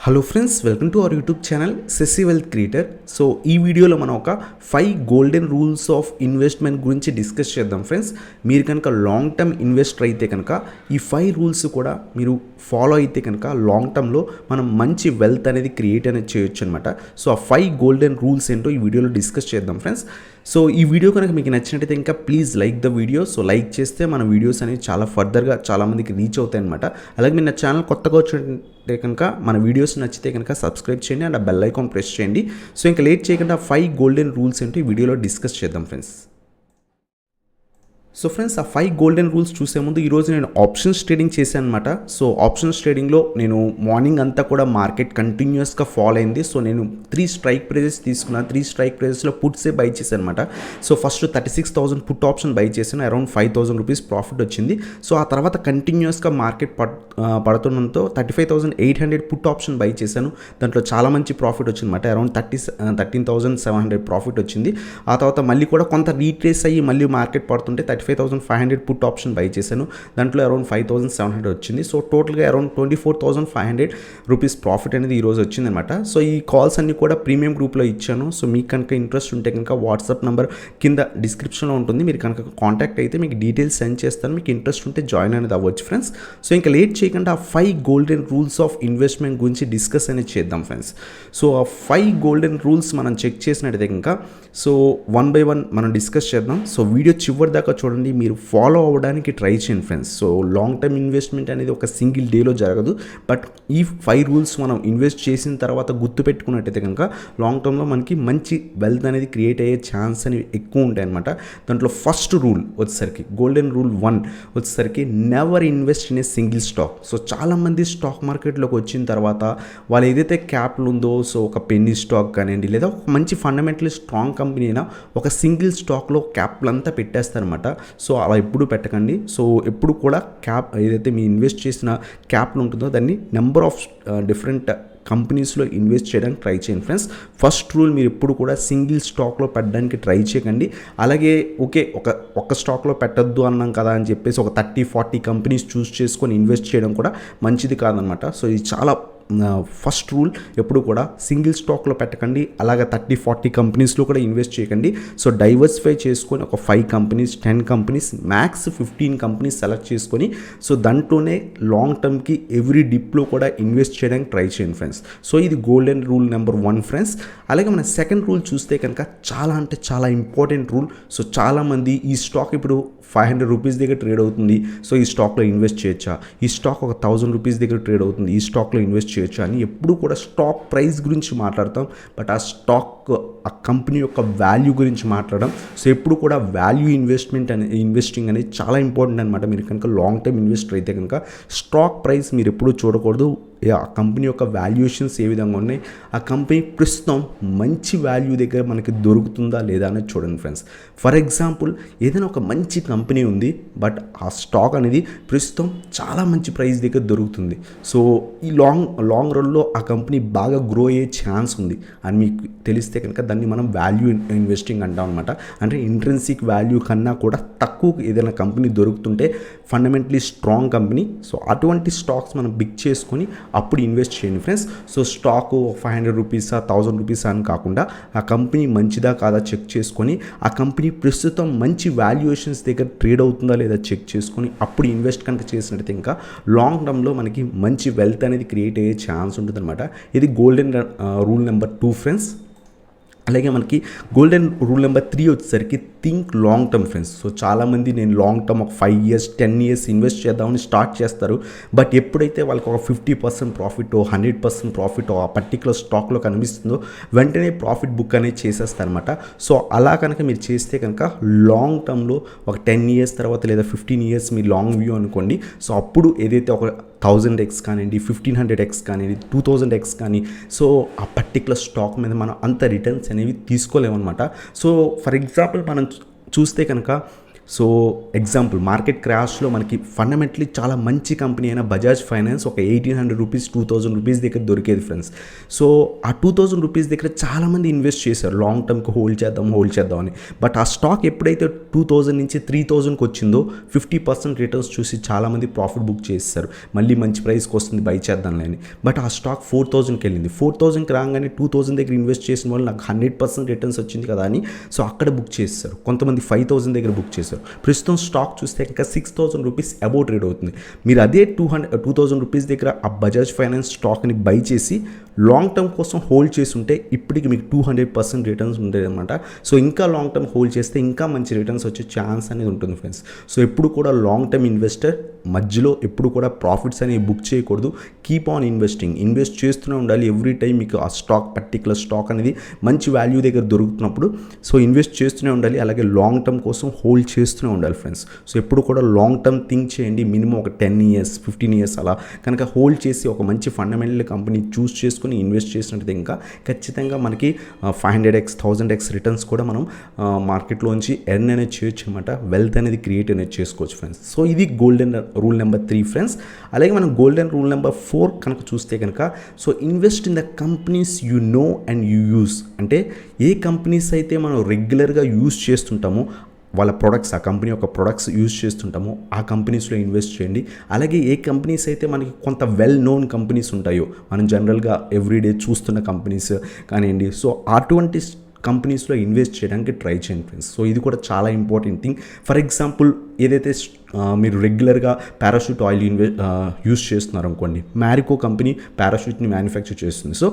Hello friends, welcome to our YouTube channel సెస్సీ wealth creator. So ఈ వీడియోలో మనం ఒక 5 గోల్డెన్ రూల్స్ ఆఫ్ ఇన్వెస్ట్మెంట్ గురించి డిస్కస్ చేద్దాం ఫ్రెండ్స్. మీరు కనుక లాంగ్ టర్మ్ ఇన్వెస్టర్ అయితే కనుక ఈ 5 రూల్స్ కూడా మీరు ఫాలో అయితే కనుక లాంగ్ టర్మ్లో మనం మంచి వెల్త్ అనేది క్రియేట్ అనేది చేయొచ్చు అనమాట. సో ఆ 5 గోల్డెన్ రూల్స్ ఏంటో ఈ వీడియోలో డిస్కస్ చేద్దాం ఫ్రెండ్స్. సో ఈ వీడియో కనుక మీకు నచ్చినట్టయితే ఇంకా please like the video. So like చేస్తే మన వీడియోస్ అనేవి చాలా ఫర్దర్గా చాలామందికి రీచ్ అవుతాయి అనమాట. అలాగే మీరు నా ఛానల్ కొత్తగా వచ్చినట్టే కనుక మన వీడియోస్ నచ్చితే కనుక సబ్స్క్రైబ్ చేయండి అండ్ ఆ బెల్ ఐకాన్ ప్రెస్ చేయండి. సో ఇంకా లేట్ చేయకుండా 5 గోల్డెన్ రూల్స్ ఏంటో ఈ వీడియోలో డిస్కస్ చేద్దాం ఫ్రెండ్స్. సో ఫ్రెండ్స్, ఆ 5 గోల్డెన్ రూల్స్ చూసే ముందు ఈరోజు నేను ఆప్షన్స్ ట్రేడింగ్ చేశాను అనమాట. సో ఆప్షన్స్ ట్రేడింగ్లో నేను మార్నింగ్ అంతా కూడా మార్కెట్ కంటిన్యూస్గా ఫాల్ అయింది. సో నేను 3 స్ట్రైక్ ప్రైజెస్ తీసుకున్నాను. 3 స్ట్రైక్ ప్రైజెస్లో పుట్సే బై చేశాను అనమాట. So first 36,000 put option by చేశాను, అరౌండ్ 5,000 రూపీస్ ప్రాఫిట్ వచ్చింది. సో ఆ తర్వాత కంటిన్యూస్గా మార్కెట్ పడుతుండడంతో 35,800 పుట్ ఆప్షన్ బై చేశాను. దాంట్లో చాలా మంచి ప్రాఫిట్ వచ్చింది అనమాట, అరౌండ్ 13,700 ప్రాఫిట్ వచ్చింది. ఆ తర్వాత మళ్ళీ కూడా కొంత రీట్రేస్ అయ్యి మళ్ళీ మార్కెట్ పడుతుంటే 35,500 పుట్ ఆప్షన్ బై చేశాను. దాంట్లో అరౌండ్ 5,700 వచ్చింది. సో టోటల్గా అరౌండ్ 24,500 రూపీస్ ప్రాఫిట్ అనేది ఈరోజు వచ్చిందనమాట. సో ఈ కాల్స్ అన్ని కూడా ప్రీమియం గ్రూప్లో ఇచ్చాను. సో మీకు కనుక ఇంట్రెస్ట్ ఉంటే కనుక వాట్సాప్ నెంబర్ కింద డిస్క్రిప్షన్లో ఉంటుంది. మీరు కనుక కాంటాక్ట్ అయితే మీకు డీటెయిల్స్ సెండ్ చేస్తాను. మీకు ఇంట్రెస్ట్ ఉంటే జాయిన్ అనేది అవ్వచ్చు ఫ్రెండ్స్. సో ఇంకా లేట్ చేయకుండా ఆ 5 గోల్డెన్ రూల్స్ ఆఫ్ ఇన్వెస్ట్మెంట్ గురించి డిస్కస్ అనేది చేద్దాం ఫ్రెండ్స్. సో ఆ 5 గోల్డెన్ రూల్స్ మనం చెక్ చేసినట్టయితే కనుక సో 1 by 1 మనం డిస్కస్ చేద్దాం. సో వీడియో చివరి దాకా చూడండి, మీరు ఫాలో అవ్వడానికి ట్రై చేయండి friends. So long term investment అనేది ఒక సింగిల్ డేలో జరగదు. బట్ ఈ 5 రూల్స్ మనం ఇన్వెస్ట్ చేసిన తర్వాత గుర్తుపెట్టుకున్నట్టయితే కనుక లాంగ్ టర్మ్లో మనకి మంచి వెల్త్ అనేది క్రియేట్ అయ్యే ఛాన్స్ అనేవి ఎక్కువ ఉంటాయి అనమాట. దాంట్లో ఫస్ట్ రూల్ వచ్చేసరికి గోల్డెన్ రూల్ 1 వచ్చేసరికి never invest in a single stock. So చాలామంది స్టాక్ మార్కెట్లోకి వచ్చిన తర్వాత వాళ్ళు ఏదైతే క్యాపిటల్ ఉందో, సో ఒక పెన్నీ స్టాక్ కానివ్వండి లేదా ఒక మంచి ఫండమెంటలీ స్ట్రాంగ్ కంపెనీ అయినా ఒక సింగిల్ స్టాక్లో క్యాపిటల్ అంతా పెట్టేస్తారనమాట. సో అలా ఎప్పుడు పెట్టకండి. సో ఎప్పుడు కూడా ఏదైతే మీరు ఇన్వెస్ట్ చేసిన క్యాపిటల్ ఉంటుందో దాన్ని నెంబర్ ఆఫ్ డిఫరెంట్ కంపెనీస్లో ఇన్వెస్ట్ చేయడానికి ట్రై చేయండి ఫ్రెండ్స్. ఫస్ట్ రూల్, మీరు ఎప్పుడు కూడా సింగిల్ స్టాక్లో పెట్టడానికి ట్రై చేయకండి. అలాగే ఓకే ఒక స్టాక్లో పెట్టద్దు అన్నాం కదా అని చెప్పేసి ఒక 30-40 కంపెనీస్ చూస్ చేసుకొని ఇన్వెస్ట్ చేయడం కూడా మంచిది కాదనమాట. సో ఇది చాలా ఫస్ట్ రూల్, ఎప్పుడు కూడా సింగిల్ స్టాక్లో పెట్టకండి. అలాగే 30-40 కంపెనీస్లో కూడా ఇన్వెస్ట్ చేయకండి. సో డైవర్సిఫై చేసుకొని ఒక 5 companies 10 companies max 15 companies select చేసుకొని సో దాంట్లోనే లాంగ్ టర్మ్కి ఎవ్రీ డిప్లో కూడా ఇన్వెస్ట్ చేయడానికి ట్రై చేయండి ఫ్రెండ్స్. సో ఇది గోల్డెన్ రూల్ నెంబర్ 1 ఫ్రెండ్స్. అలాగే మన సెకండ్ రూల్ చూస్తే కనుక చాలా అంటే చాలా ఇంపార్టెంట్ రూల్. సో చాలామంది ఈ స్టాక్ ఇప్పుడు 500 రూపీస్ దగ్గర ట్రేడ్ అవుతుంది, సో ఈ స్టాక్లో ఇన్వెస్ట్ చేయొచ్చా, ఈ స్టాక్ ఒక 1000 రూపీస్ దగ్గర ట్రేడ్ అవుతుంది, ఈ స్టాక్లో ఇన్వెస్ట్ చేయొచ్చా అని ఎప్పుడు కూడా స్టాక్ ప్రైస్ గురించి మాట్లాడతాం. బట్ ఆ స్టాక్ ఆ కంపెనీ యొక్క వాల్యూ గురించి మాట్లాడడం. సో ఎప్పుడు కూడా వాల్యూ ఇన్వెస్టింగ్ అనేది చాలా ఇంపార్టెంట్ అనమాట. మీరు కనుక లాంగ్ టర్మ్ ఇన్వెస్టర్ అయితే కనుక స్టాక్ ప్రైస్ మీరు ఎప్పుడూ చూడకూడదు. ఆ కంపెనీ యొక్క వాల్యుయేషన్స్ ఏ విధంగా ఉన్నాయి, ఆ కంపెనీ ప్రస్తుతం మంచి వాల్యూ దగ్గర మనకి దొరుకుతుందా లేదా అనేది చూడండి ఫ్రెండ్స్. ఫర్ ఎగ్జాంపుల్, ఏదైనా ఒక మంచి కంపెనీ ఉంది, బట్ ఆ స్టాక్ అనేది ప్రస్తుతం చాలా మంచి ప్రైస్ దగ్గర దొరుకుతుంది. సో ఈ లాంగ్ రన్లో ఆ కంపెనీ బాగా గ్రో అయ్యే ఛాన్స్ ఉంది అని మీకు తెలిస్తే కనుక దాన్ని మనం వాల్యూ ఇన్వెస్టింగ్ అంటాం అనమాట. అంటే ఇంట్రెన్సిక్ వాల్యూ కన్నా కూడా తక్కువ ఏదైనా కంపెనీ దొరుకుతుంటే ఫండమెంటలీ స్ట్రాంగ్ కంపెనీ, సో అటువంటి స్టాక్స్ మనం బిగ్ చేసుకొని అప్పుడు ఇన్వెస్ట్ చేయండి ఫ్రెండ్స్. సో స్టాకు 500 రూపీసా 1000 రూపీసా అని కాకుండా ఆ కంపెనీ మంచిదా కాదా చెక్ చేసుకొని ఆ కంపెనీ ప్రస్తుతం మంచి వాల్యుయేషన్స్ దగ్గర ట్రేడ్ అవుతుందా లేదా చెక్ చేసుకొని అప్పుడు ఇన్వెస్ట్ కనుక చేసినట్టయితే ఇంకా లాంగ్ టర్మ్లో మనకి మంచి వెల్త్ అనేది క్రియేట్ అయ్యే ఛాన్స్ ఉంటుంది అనమాట. ఇది గోల్డెన్ రూల్ నెంబర్ 2 ఫ్రెండ్స్. అలాగే మనకి గోల్డెన్ రూల్ నెంబర్ 3 వచ్చేసరికి think long term friends. So చాలామంది నేను లాంగ్ టర్మ్ ఒక 5 years 10 years ఇన్వెస్ట్ చేద్దామని స్టార్ట్ చేస్తారు. బట్ ఎప్పుడైతే వాళ్ళకి ఒక 50% ప్రాఫిట్ 100% ప్రాఫిట్ ఆ పర్టికులర్ స్టాక్లో కనిపిస్తుందో వెంటనే ప్రాఫిట్ బుక్ అనేది చేసేస్తారనమాట. సో అలా కనుక మీరు చేస్తే కనుక లాంగ్ టర్మ్లో ఒక 10 years తర్వాత లేదా 15 years మీ లాంగ్ వ్యూ అనుకోండి. సో అప్పుడు ఏదైతే ఒక 1000x కానివ్వండి, 1500x కానివ్వండి, 2000x కానీ, సో ఆ పర్టికులర్ స్టాక్ మీద మనం అంత రిటర్న్స్ అనేవి తీసుకోలేమన్నమాట. సో ఫర్ ఎగ్జాంపుల్ మనం చూస్తే కనుక సో ఎగ్జాంపుల్ మార్కెట్ క్రాష్లో మనకి ఫండమెంటలీ చాలా మంచి కంపెనీ అయిన బజాజ్ ఫైనాన్స్ ఒక 1800 రూపీస్ 2000 రూపీస్ దగ్గర దొరికేది ఫ్రెండ్స్. సో ఆ 2000 రూపీస్ దగ్గర చాలామంది ఇన్వెస్ట్ చేశారు లాంగ్ టర్మ్కి హోల్డ్ చేద్దాం అని. బట్ ఆ స్టాక్ ఎప్పుడైతే 2000 నుంచి 3000కి వచ్చిందో 50% రిటర్న్స్ చూసి చాలామంది ప్రాఫిట్ బుక్ చేస్తారు, మళ్ళీ మంచి ప్రైస్కి వస్తుంది బై చేద్దాంలే అని. బట్ ఆ స్టాక్ 4000కి వెళ్ళింది. 4000కి రాగానే 2000 దగ్గర ఇన్వెస్ట్ చేసిన వాళ్ళు నాకు 100% రిటర్న్స్ వచ్చింది కదా అని సో అక్కడ బుక్ చేస్తారు. కొంతమంది 5000 దగ్గర బుక్ చేస్తారు. ప్రస్తుతం స్టాక్ చూస్తే ఇంకా 6000 రూపీస్ అబౌట్ ట్రేడ్ అవుతుంది. మీరు అదే 2000 రూపీస్ దగ్గర ఆ బజాజ్ ఫైనాన్స్ స్టాక్ని బై చేసి లాంగ్ టర్మ్ కోసం హోల్డ్ చేసి ఉంటే ఇప్పటికి మీకు 200% రిటర్న్స్ ఉండేది అనమాట. సో ఇంకా లాంగ్ టర్మ్ హోల్డ్ చేస్తే ఇంకా మంచి రిటర్న్స్ వచ్చే ఛాన్స్ అనేది ఉంటుంది ఫ్రెండ్స్. సో ఎప్పుడు కూడా లాంగ్ టర్మ్ ఇన్వెస్టర్ మధ్యలో ఎప్పుడు కూడా ప్రాఫిట్స్ అనేవి బుక్ చేయకూడదు. కీప్ ఆన్ ఇన్వెస్ట్ చేస్తూనే ఉండాలి. ఎవ్రీ టైం మీకు ఆ పర్టికులర్ స్టాక్ అనేది మంచి వాల్యూ దగ్గర దొరుకుతున్నప్పుడు సో ఇన్వెస్ట్ చేస్తూనే ఉండాలి. అలాగే లాంగ్ టర్మ్ కోసం హోల్డ్ చేస్తూనే ఉండాలి ఫ్రెండ్స్. సో ఎప్పుడు కూడా లాంగ్ టర్మ్ థింక్ చేయండి. మినిమం ఒక 10 ఇయర్స్ 15 ఇయర్స్ అలా కనుక హోల్డ్ చేసి ఒక మంచి ఫండమెంటల్ కంపెనీ చూస్ చేసుకుని ఇన్వెస్ట్ చేసినట్టు ఇంకా ఖచ్చితంగా మనకి 500x 1000x రిటర్న్స్ కూడా మనం మార్కెట్లోంచి ఎర్న్ అనేది చేయొచ్చు అనమాట. వెల్త్ అనేది క్రియేట్ అనేది చేసుకోవచ్చు ఫ్రెండ్స్. సో ఇది గోల్డెన్ రూల్ నెంబర్ 3 ఫ్రెండ్స్. అలాగే మనం గోల్డెన్ రూల్ నెంబర్ 4 కనుక చూస్తే కనుక so invest in the companies you know and you use. అంటే ఏ కంపెనీస్ అయితే మనం రెగ్యులర్గా యూస్ చేస్తుంటామో వాళ్ళ ప్రొడక్ట్స్, ఆ కంపెనీ యొక్క ప్రొడక్ట్స్ యూజ్ చేస్తుంటామో ఆ కంపెనీస్లో ఇన్వెస్ట్ చేయండి. అలాగే ఏ కంపెనీస్ అయితే మనకి కొంత వెల్ నోన్ కంపెనీస్ ఉంటాయో, మనం జనరల్గా ఎవ్రీడే చూస్తున్న కంపెనీస్ కానివ్వండి, సో అటువంటి కంపెనీస్లో ఇన్వెస్ట్ చేయడానికి ట్రై చేయండి ఫ్రెండ్స్. సో ఇది కూడా చాలా ఇంపార్టెంట్ థింగ్. ఫర్ ఎగ్జాంపుల్ ఏదైతే మీరు రెగ్యులర్గా పారాషూట్ ఆయిల్ యూజ్ చేస్తున్నారు అనుకోండి, మ్యారికో కంపెనీ పారాషూట్ని మ్యానుఫ్యాక్చర్ చేస్తుంది. సో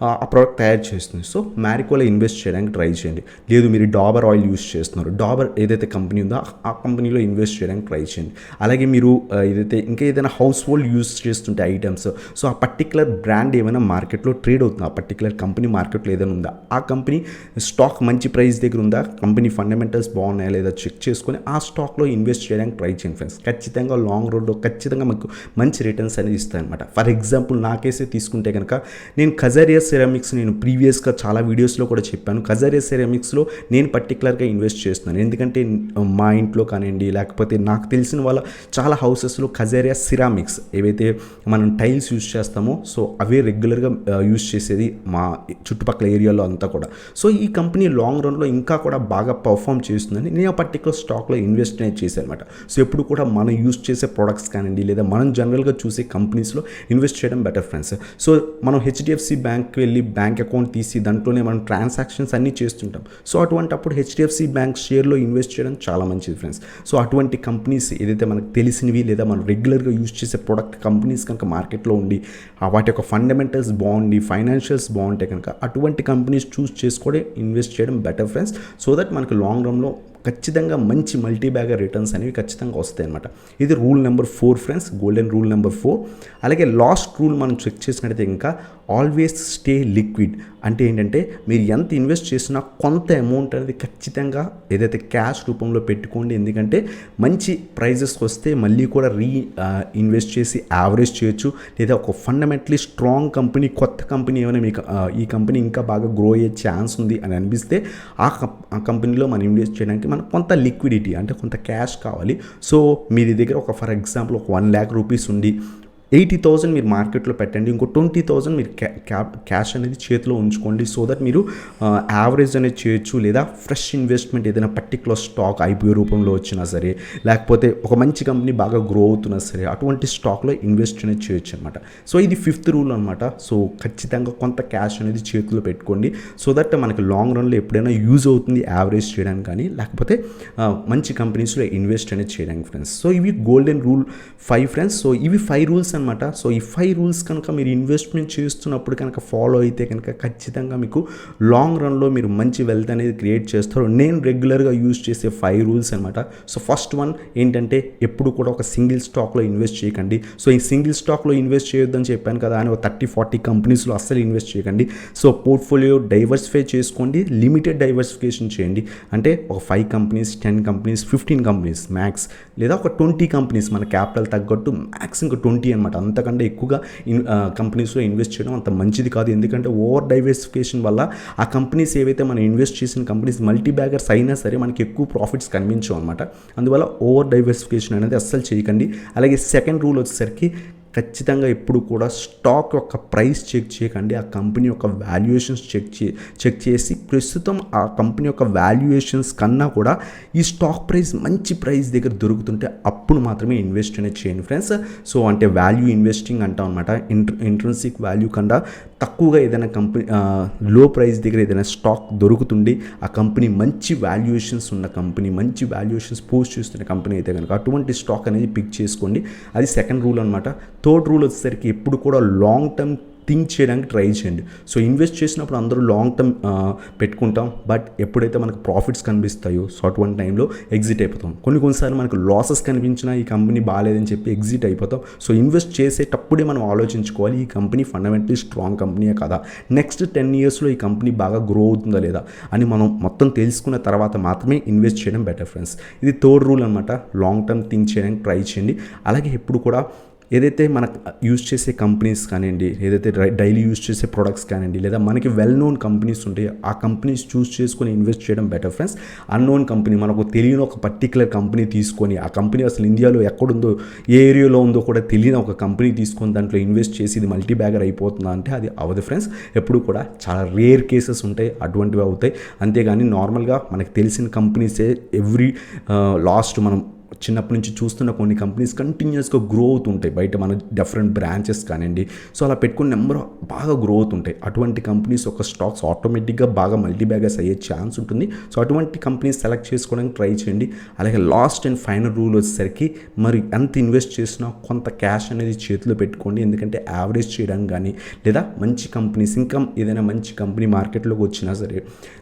ఆ ప్రోడక్ట్ తయారు చేస్తుంది. సో మ్యారికోలో ఇన్వెస్ట్ చేయడానికి ట్రై చేయండి. లేదు మీరు డాబర్ ఆయిల్ యూజ్ చేస్తున్నారు, డాబర్ ఏదైతే కంపెనీ ఉందో ఆ కంపెనీలో ఇన్వెస్ట్ చేయడానికి ట్రై చేయండి. అలాగే మీరు ఏదైతే ఇంకా ఏదైనా హౌస్ హోల్డ్ యూజ్ చేస్తుంటే ఐటమ్స్, సో ఆ పర్టికులర్ బ్రాండ్ ఏమైనా మార్కెట్లో ట్రేడ్ అవుతుంది, ఆ పర్టికులర్ కంపెనీ మార్కెట్లో ఏదైనా ఉందా, ఆ కంపెనీ స్టాక్ మంచి ప్రైస్ దగ్గర ఉందా, కంపెనీ ఫండమెంటల్స్ బాగున్నాయా లేదా చెక్ చేసుకొని ఆ స్టాక్లో ఇన్వెస్ట్ చేయడానికి ట్రై చేయండి ఫ్రెండ్స్. ఖచ్చితంగా లాంగ్ రోడ్లో ఖచ్చితంగా మీకు మంచి రిటర్న్స్ అనేది ఇస్తాయన్నమాట. ఫర్ ఎగ్జాంపుల్ నా కేసే తీసుకుంటే కనుక నేను కజారియా సెరామిక్స్ నేను ప్రీవియస్గా చాలా వీడియోస్లో కూడా చెప్పాను. కజారియా సెరామిక్స్లో నేను పర్టికులర్గా ఇన్వెస్ట్ చేస్తున్నాను. ఎందుకంటే మా ఇంట్లో కానివ్వండి లేకపోతే నాకు తెలిసిన వాళ్ళ చాలా హౌసెస్లో కజారియా సిరామిక్స్ ఏవైతే మనం టైల్స్ యూజ్ చేస్తామో సో అవే రెగ్యులర్గా యూజ్ చేసేది మా చుట్టుపక్కల ఏరియాలో అంతా కూడా. సో ఈ కంపెనీ లాంగ్ రన్లో ఇంకా కూడా బాగా పర్ఫామ్ చేస్తుందని నేను ఆ పర్టికులర్ స్టాక్లో ఇన్వెస్ట్ అనేది చేశాను అనమాట. సో ఎప్పుడు కూడా మనం యూజ్ చేసే ప్రొడక్ట్స్ కానివ్వండి లేదా మనం జనరల్గా చూసే కంపెనీస్లో ఇన్వెస్ట్ చేయడం బెటర్ ఫ్రెండ్స్. సో మనం హెచ్డిఎఫ్సి బ్యాంక్కి వెళ్ళి బ్యాంక్ అకౌంట్ తీసి దాంట్లోనే మనం ట్రాన్సాక్షన్స్ అన్నీ చేస్తుంటాం. సో అప్పుడు హెచ్డిఎఫ్సి బ్యాంక్ షేర్లో ఇన్వెస్ట్ చేయడం చాలా మంచిది ఫ్రెండ్స్. సో అటువంటి కంపెనీస్ ఏదైతే మనకు తెలిసినవి లేదా మనం రెగ్యులర్గా యూజ్ చేసే ప్రొడక్ట్ కంపెనీస్ కనుక మార్కెట్లో ఉండి వాటి యొక్క ఫండమెంటల్స్ బాగుండి ఫైనాన్షియల్స్ బాగుంటే కనుక అటువంటి కంపెనీస్ చూస్ చేసుకొని ఇన్వెస్ట్ చేయడం బెటర్ ఫ్రెండ్స్. సో దట్ మనకు లాంగ్ రన్లో ఖచ్చితంగా మంచి మల్టీ బ్యాగర్ రిటర్న్స్ అనేవి ఖచ్చితంగా వస్తాయి అనమాట. ఇది rule number 4 friends, golden rule number 4. అలాగే లాస్ట్ రూల్ మనం చెక్ చేసినట్టయితే ఇంకా ఆల్వేస్ స్టే లిక్విడ్. అంటే ఏంటంటే మీరు ఎంత ఇన్వెస్ట్ చేసినా కొంత అమౌంట్ అనేది ఖచ్చితంగా ఏదైతే క్యాష్ రూపంలో పెట్టుకోండి. ఎందుకంటే మంచి ప్రైజెస్ వస్తే మళ్ళీ కూడా ఇన్వెస్ట్ చేసి యావరేజ్ చేయొచ్చు. లేదా ఒక ఫండమెంటలీ స్ట్రాంగ్ కంపెనీ కొత్త కంపెనీ ఏమైనా మీకు ఈ కంపెనీ ఇంకా బాగా గ్రో అయ్యే ఛాన్స్ ఉంది అని అనిపిస్తే ఆ కంపెనీలో మనం ఇన్వెస్ట్ చేయడానికి మనకు కొంత లిక్విడిటీ అంటే కొంత క్యాష్ కావాలి. సో మీ దగ్గర ఒక ఫర్ ఎగ్జాంపుల్ ఒక 1 lakh రూపీస్ ఉండి 80,000 మీరు మార్కెట్లో పెట్టండి, ఇంకో 20,000 మీరు క్యాష్ అనేది చేతిలో ఉంచుకోండి. సో దట్ మీరు యావరేజ్ అనేది చేయొచ్చు. లేదా ఫ్రెష్ ఇన్వెస్ట్మెంట్ ఏదైనా పర్టికులర్ స్టాక్ ఐపీఓ రూపంలో వచ్చినా సరే లేకపోతే ఒక మంచి కంపెనీ బాగా గ్రో అవుతున్నా సరే అటువంటి స్టాక్లో ఇన్వెస్ట్ అనేది చేయొచ్చు అనమాట. సో ఇది 5th రూల్ అనమాట. సో ఖచ్చితంగా కొంత క్యాష్ అనేది చేతిలో పెట్టుకోండి. సో దట్ మనకి లాంగ్ రన్లో ఎప్పుడైనా యూజ్ అవుతుంది యావరేజ్ చేయడానికి కానీ లేకపోతే మంచి కంపెనీస్లో ఇన్వెస్ట్ అనేది చేయడానికి ఫ్రెండ్స్. సో ఇవి గోల్డెన్ రూల్ 5 ఫ్రెండ్స్. సో ఇవి 5 రూల్స్ అనమాట. సో ఈ 5 రూల్స్ కనుక మీరు ఇన్వెస్ట్మెంట్ చేస్తున్నప్పుడు కనుక ఫాలో అయితే కనుక ఖచ్చితంగా మీకు లాంగ్ రన్లో మీరు మంచి వెల్త్ అనేది క్రియేట్ చేస్తారు. నేను రెగ్యులర్గా యూజ్ చేసే 5 రూల్స్ అనమాట. సో ఫస్ట్ వన్ ఏంటంటే ఎప్పుడు కూడా ఒక సింగిల్ స్టాక్లో ఇన్వెస్ట్ చేయకండి. సో ఈ సింగిల్ స్టాక్లో ఇన్వెస్ట్ చేయొద్దని చెప్పాను కదా అని ఒక 30-40 కంపెనీస్లో అస్సలు ఇన్వెస్ట్ చేయకండి. సో పోర్ట్ఫోలియో డైవర్సిఫై చేసుకోండి, లిమిటెడ్ డైవర్సిఫికేషన్ చేయండి. అంటే ఒక 5 కంపెనీస్ 10 కంపెనీస్ 15 కంపెనీస్ మ్యాక్స్ లేదా ఒక 20 కంపెనీస్ మన క్యాపిటల్ తగ్గట్టు మ్యాక్స్ ఇంకా 20 అనమాట. అనమాట. అంతకంటే ఎక్కువగా కంపెనీస్లో ఇన్వెస్ట్ చేయడం అంత మంచిది కాదు. ఎందుకంటే ఓవర్ డైవర్సిఫికేషన్ వల్ల ఆ కంపెనీస్ ఏవైతే మనం ఇన్వెస్ట్ చేసిన కంపెనీస్ మల్టీ బ్యాగర్స్ అయినా సరే మనకి ఎక్కువ ప్రాఫిట్స్ కనిపించవు అనమాట. అందువల్ల ఓవర్ డైవర్సిఫికేషన్ అనేది అస్సలు చేయకండి. అలాగే సెకండ్ రూల్ వచ్చేసరికి ఖచ్చితంగా ఎప్పుడు కూడా స్టాక్ యొక్క ప్రైస్ చెక్ చేయకండి. ఆ కంపెనీ యొక్క వాల్యుయేషన్స్ చెక్ చేసి ప్రస్తుతం ఆ కంపెనీ యొక్క వాల్యుయేషన్స్ కన్నా కూడా ఈ స్టాక్ ప్రైస్ మంచి ప్రైస్ దగ్గర దొరుకుతుంటే అప్పుడు మాత్రమే ఇన్వెస్ట్ అనేది చేయండి ఫ్రెండ్స్. సో అంటే వాల్యూ ఇన్వెస్టింగ్ అంటాం అనమాట. ఇంట్రెన్సిక్ వాల్యూ కన్నా తక్కువగా ఏదైనా కంపెనీ లో ప్రైస్ దగ్గర ఏదైనా స్టాక్ దొరుకుతుండి ఆ కంపెనీ మంచి వాల్యుయేషన్స్ ఉన్న కంపెనీ, మంచి వాల్యుయేషన్స్ పోస్ట్ చేస్తున్న కంపెనీ అయితే కనుక అటువంటి స్టాక్ అనేది పిక్ చేసుకోండి. అది సెకండ్ రూల్ అనమాట. థర్డ్ రూల్ వచ్చేసరికి ఎప్పుడు కూడా లాంగ్ టర్మ్ థింక్ చేయడానికి ట్రై చేయండి. సో ఇన్వెస్ట్ చేసినప్పుడు అందరూ లాంగ్ టర్మ్ పెట్టుకుంటాం, బట్ ఎప్పుడైతే మనకు ప్రాఫిట్స్ కనిపిస్తాయో సో అటువంటి టైంలో ఎగ్జిట్ అయిపోతాం. కొన్నిసార్లు మనకు లాసెస్ కనిపించినా ఈ కంపెనీ బాగాలేదని చెప్పి ఎగ్జిట్ అయిపోతాం. సో ఇన్వెస్ట్ చేసేటప్పుడే మనం ఆలోచించుకోవాలి ఈ కంపెనీ ఫండమెంటలీ స్ట్రాంగ్ కంపెనీయే కదా, నెక్స్ట్ 10 yearsలో ఈ కంపెనీ బాగా గ్రో అవుతుందా లేదా అని మనం మొత్తం తెలుసుకున్న తర్వాత మాత్రమే ఇన్వెస్ట్ చేయడం బెటర్ ఫ్రెండ్స్. ఇది థర్డ్ రూల్ అనమాట. లాంగ్ టర్మ్ థింక్ చేయడానికి ట్రై చేయండి. అలాగే ఎప్పుడు కూడా ఏదైతే మనకు యూజ్ చేసే కంపెనీస్ కానివ్వండి, ఏదైతే డైలీ యూజ్ చేసే ప్రొడక్ట్స్ కానివ్వండి, లేదా మనకి వెల్ నోన్ కంపెనీస్ ఉంటాయి ఆ కంపెనీస్ చూస్ చేసుకొని ఇన్వెస్ట్ చేయడం బెటర్ ఫ్రెండ్స్. అన్నోన్ కంపెనీ, మనకు తెలియని ఒక పర్టికులర్ కంపెనీ తీసుకొని ఆ కంపెనీ అసలు ఇండియాలో ఎక్కడుందో ఏ ఏరియాలో ఉందో కూడా తెలియని ఒక కంపెనీ తీసుకొని దాంట్లో ఇన్వెస్ట్ చేసి ఇది మల్టీ బ్యాగర్ అయిపోతుందా అంటే అది అవ్వదు ఫ్రెండ్స్. ఎప్పుడు కూడా చాలా రేర్ కేసెస్ ఉంటాయి, అటువంటివి అవుతాయి. అంతేగాని నార్మల్గా మనకు తెలిసిన కంపెనీసే లాస్ట్ మనం చిన్నప్పటి నుంచి చూస్తున్న కొన్ని కంపెనీస్ కంటిన్యూస్గా గ్రో అవుతుంటాయి బయట, మన డిఫరెంట్ బ్రాంచెస్ కానివ్వండి. సో అలా పెట్టుకున్న నెంబర్ బాగా గ్రో అవుతుంటాయి. అటువంటి కంపెనీస్ ఒక స్టాక్స్ ఆటోమేటిక్గా బాగా మల్టీ బ్యాగర్స్ అయ్యే ఛాన్స్ ఉంటుంది. సో అటువంటి కంపెనీస్ సెలెక్ట్ చేసుకోవడానికి ట్రై చేయండి. అలాగే లాస్ట్ అండ్ ఫైనల్ రూల్ వచ్చేసరికి మరి ఎంత ఇన్వెస్ట్ చేసినా కొంత క్యాష్ అనేది చేతిలో పెట్టుకోండి. ఎందుకంటే యావరేజ్ చేయడానికి కానీ, లేదా మంచి కంపెనీస్ ఇంకా ఏదైనా మంచి కంపెనీ మార్కెట్లోకి వచ్చినా సరే,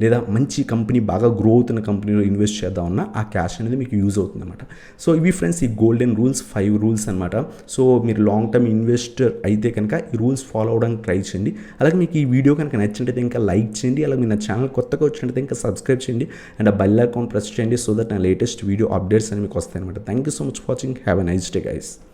లేదా మంచి కంపెనీ బాగా గ్రో అవుతున్న కంపెనీలో ఇన్వెస్ట్ చేద్దామన్నా ఆ క్యాష్ అనేది మీకు యూజ్ అవుతుంది అన్నమాట. సో ఇవి ఫ్రెండ్స్ ఈ గోల్డెన్ రూల్స్ 5 రూల్స్ అనమాట. సో మీరు లాంగ్ టర్మ్ ఇన్వెస్టర్ అయితే కనుక ఈ రూల్స్ ఫాలో అవడానికి ట్రై చేయండి. అలాగే మీకు ఈ వీడియో కనుక నచ్చినట్టయితే ఇంకా లైక్ చేయండి. అలాగే మీ నా ఛానల్ కొత్తగా వచ్చినట్టయితే ఇంకా సబ్స్క్రైబ్ చేయండి అండ్ ఆ బెల్ ఐకాన్ ప్రెస్ చేయండి సో దట్ నా లేటెస్ట్ వీడియో అప్డేట్స్ అని మీకు వస్తాయి అనమాట. Thank you so much for watching. Have a nice day guys.